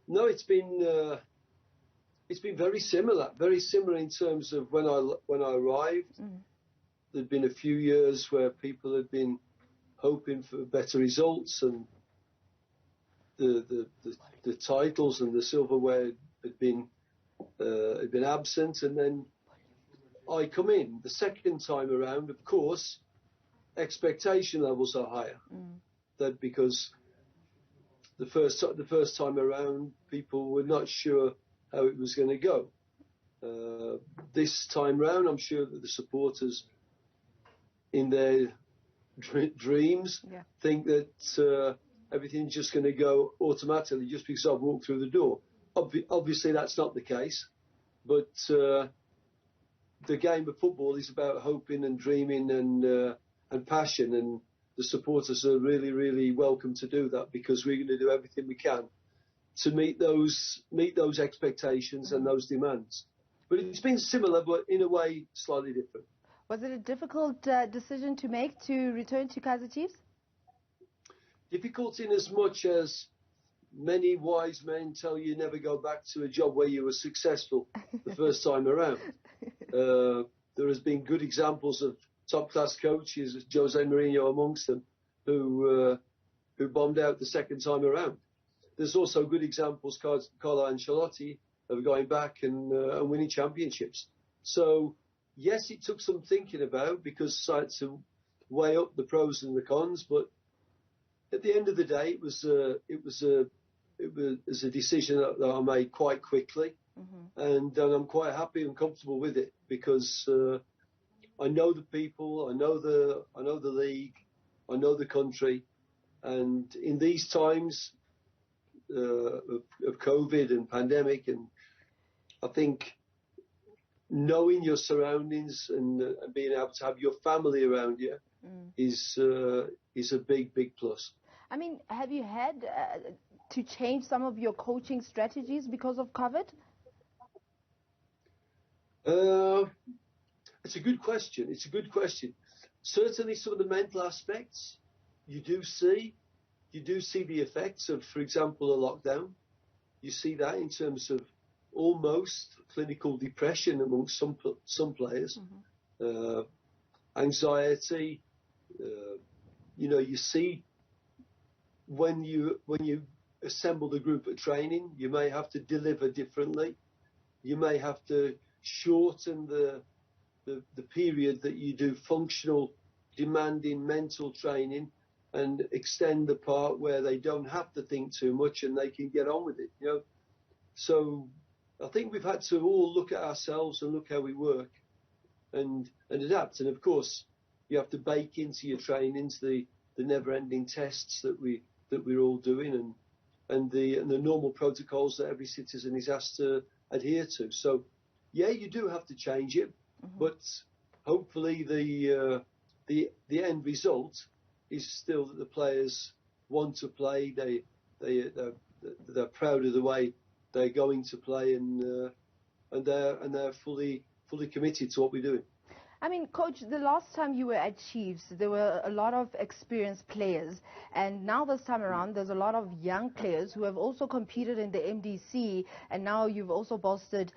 No, it's been very similar in terms of when I arrived. There'd been a few years where people had been hoping for better results, and the titles and the silverware had been absent, and then I come in the second time around. Of course, expectation levels are higher. That because the first time around, people were not sure how it was going to go. This time round, I'm sure that the supporters, in their dreams, think that everything's just going to go automatically just because I've walked through the door. Obviously, that's not the case, but the game of football is about hoping and dreaming and passion, and the supporters are really, really welcome to do that, because we're going to do everything we can to meet those expectations and those demands. But it's been similar, but in a way slightly different. Was it a difficult decision to make to return to Kaizer Chiefs? Difficult in as much as many wise men tell you never go back to a job where you were successful the first time around. There has been good examples of top-class coaches, Jose Mourinho amongst them, who bombed out the second time around. There's also good examples, Carlo Ancelotti, of going back and winning championships. So, yes, it took some thinking about, because I had to weigh up the pros and the cons. But at the end of the day, it was a decision that I made quite quickly, and I'm quite happy and comfortable with it, because I know the people, I know the league, I know the country, and in these times of COVID and pandemic, and I think knowing your surroundings and being able to have your family around you is a big, big plus. I mean, have you had to change some of your coaching strategies because of COVID? It's a good question. Certainly some of the mental aspects you do see the effects of, for example, a lockdown. You see that in terms of almost clinical depression amongst some players, anxiety. You see when you assemble the group at training, you may have to deliver differently. You may have to shorten the period that you do functional, demanding mental training, and extend the part where they don't have to think too much and they can get on with it. So I think we've had to all look at ourselves and look how we work and adapt. And of course, you have to bake into your trainings the never-ending tests that we're all doing, and the normal protocols that every citizen is asked to adhere to. So yeah, you do have to change it, but hopefully the end result is still that the players want to play. They're proud of the way they're going to play, and they're fully committed to what we're doing. I mean, Coach, the last time you were at Chiefs, there were a lot of experienced players, and now this time around, there's a lot of young players who have also competed in the MDC, and now you've also bolstered,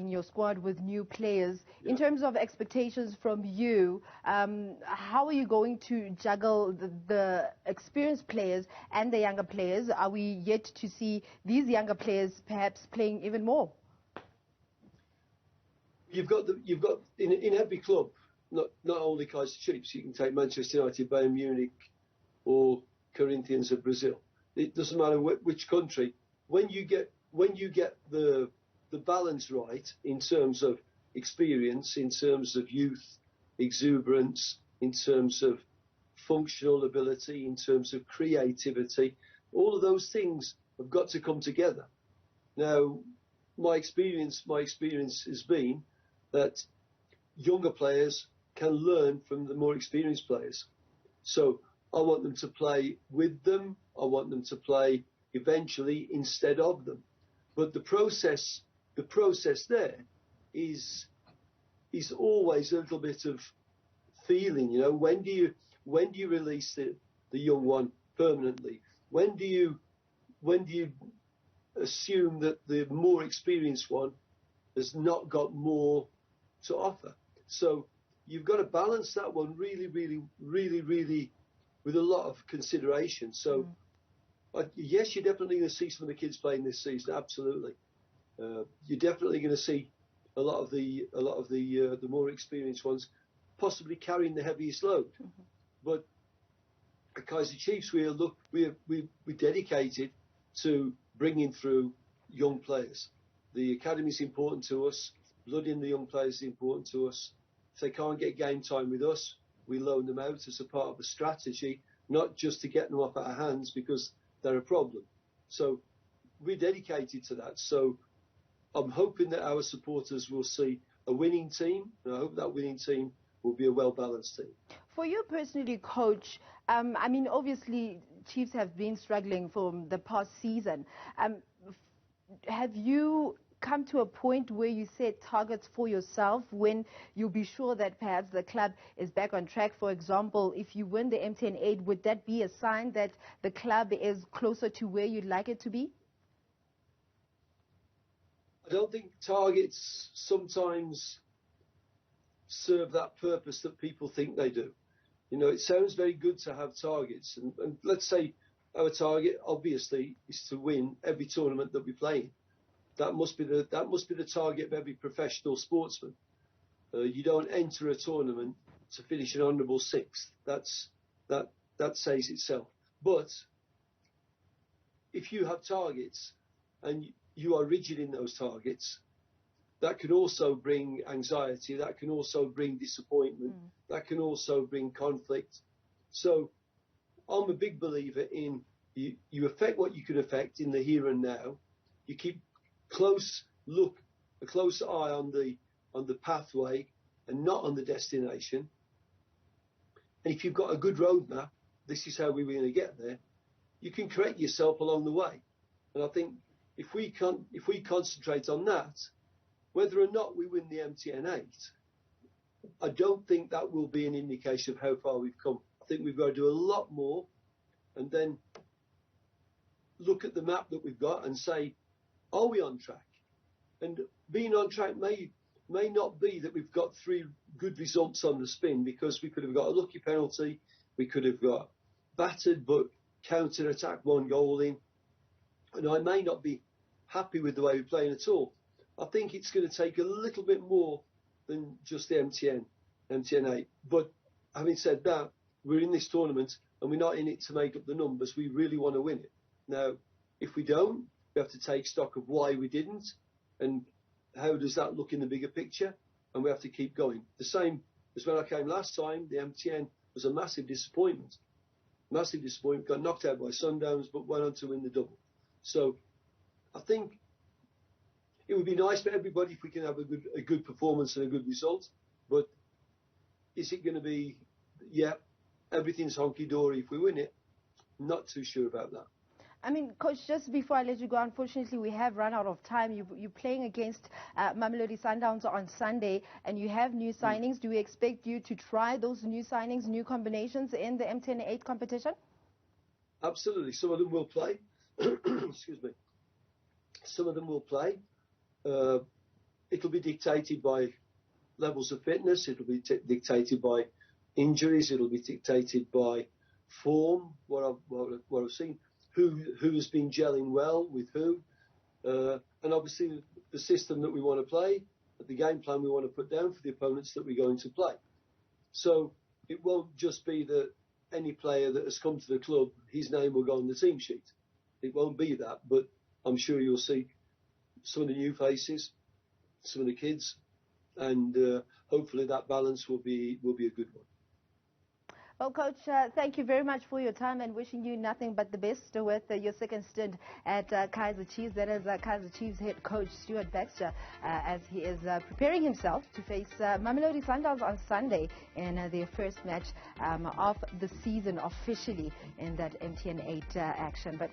your squad with new players. Yeah. In terms of expectations from you, how are you going to juggle the experienced players and the younger players? Are we yet to see these younger players perhaps playing even more? You've got in every club, not only Kaizer Chiefs. You can take Manchester United, Bayern Munich, or Corinthians of Brazil. It doesn't matter which country. When you get the balance right in terms of experience, in terms of youth, exuberance, in terms of functional ability, in terms of creativity, all of those things have got to come together. Now, my experience has been that younger players can learn from the more experienced players. So I want them to play with them. I want them to play eventually instead of them. But the process there is always a little bit of feeling. When do you release the young one permanently? When do you assume that the more experienced one has not got more to offer. So you've got to balance that one really with a lot of consideration. So yes, you're definitely going to see some of the kids playing this season. Absolutely, you're definitely going to see a lot of the more experienced ones possibly carrying the heaviest load. But at Kaizer Chiefs, we're dedicated to bringing through young players. The academy is important to us. Blood in the young players is important to us. If they can't get game time with us, we loan them out as a part of a strategy, not just to get them off our hands because they're a problem. So we're dedicated to that. So I'm hoping that our supporters will see a winning team, and I hope that winning team will be a well-balanced team. For you personally, Coach, I mean, obviously, Chiefs have been struggling for the past season. Have you come to a point where you set targets for yourself when you'll be sure that perhaps the club is back on track? For example, if you win the MTN 8, would that be a sign that the club is closer to where you'd like it to be? I don't think targets sometimes serve that purpose that people think they do. You know, it sounds very good to have targets, and let's say our target, obviously, is to win every tournament that we play in. That must be the target of every professional sportsman. You don't enter a tournament to finish an honourable sixth. That says itself. But if you have targets and you are rigid in those targets, that can also bring anxiety. That can also bring disappointment. That can also bring conflict. So I'm a big believer in you affect what you can affect in the here and now. You keep a close eye on the pathway and not on the destination. And if you've got a good roadmap, this is how we're going to get there. You can correct yourself along the way. And I think if we concentrate on that, whether or not we win the MTN 8, I don't think that will be an indication of how far we've come. I think we've got to do a lot more, and then look at the map that we've got and say, are we on track? And being on track may not be that we've got 3 good results on the spin, because we could have got a lucky penalty, we could have got battered but counter-attack 1 goal in, and I may not be happy with the way we're playing at all. I think it's going to take a little bit more than just the MTN 8. But having said that, we're in this tournament and we're not in it to make up the numbers. We really want to win it. Now, if we don't, we have to take stock of why we didn't and how does that look in the bigger picture, and we have to keep going. The same as when I came last time, the MTN was a massive disappointment. Massive disappointment, got knocked out by Sundowns, but went on to win the double. So I think it would be nice for everybody if we can have a good performance and a good result. But is it going to be, everything's honky-dory if we win it? Not too sure about that. I mean, Coach, just before I let you go, unfortunately, we have run out of time. You're playing against Mamelodi Sundowns on Sunday, and you have new signings. Do we expect you to try those new signings, new combinations in the MTN 8 competition? Absolutely. Some of them will play. Excuse me. Some of them will play. It'll be dictated by levels of fitness. It'll be dictated by injuries. It'll be dictated by form, what I've seen, who has been gelling well with who, and obviously the system that we want to play, the game plan we want to put down for the opponents that we're going to play. So it won't just be that any player that has come to the club, his name will go on the team sheet. It won't be that, but I'm sure you'll see some of the new faces, some of the kids, and hopefully that balance will be a good one. Well, Coach, thank you very much for your time, and wishing you nothing but the best with your second stint at Kaizer Chiefs. That is Kaizer Chiefs head coach Stuart Baxter, as he is preparing himself to face Mamelodi Sundowns on Sunday in their first match of the season officially in that MTN 8 action. But